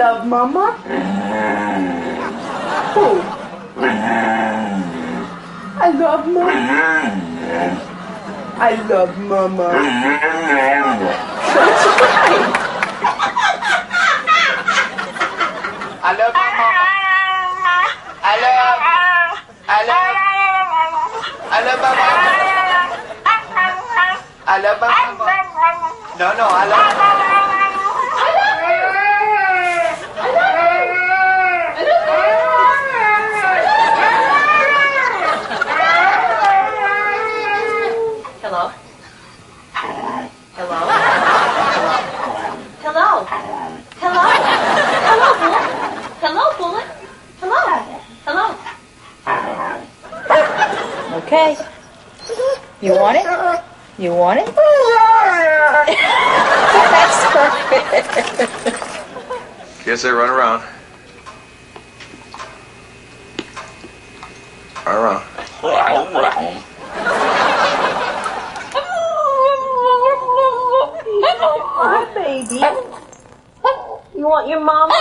love Mama? Who? I love Mama. I love Mama. That's right. I love my mama. I love my mama. I love my mama. No, I love Hello? Hello? Hello? Hello? Hello, Bullet? Hello, Bullet? Hello? Hello? Okay. You want it? You want it? That's perfect. Guess they run around. Run around. Hi, baby. You want your mama?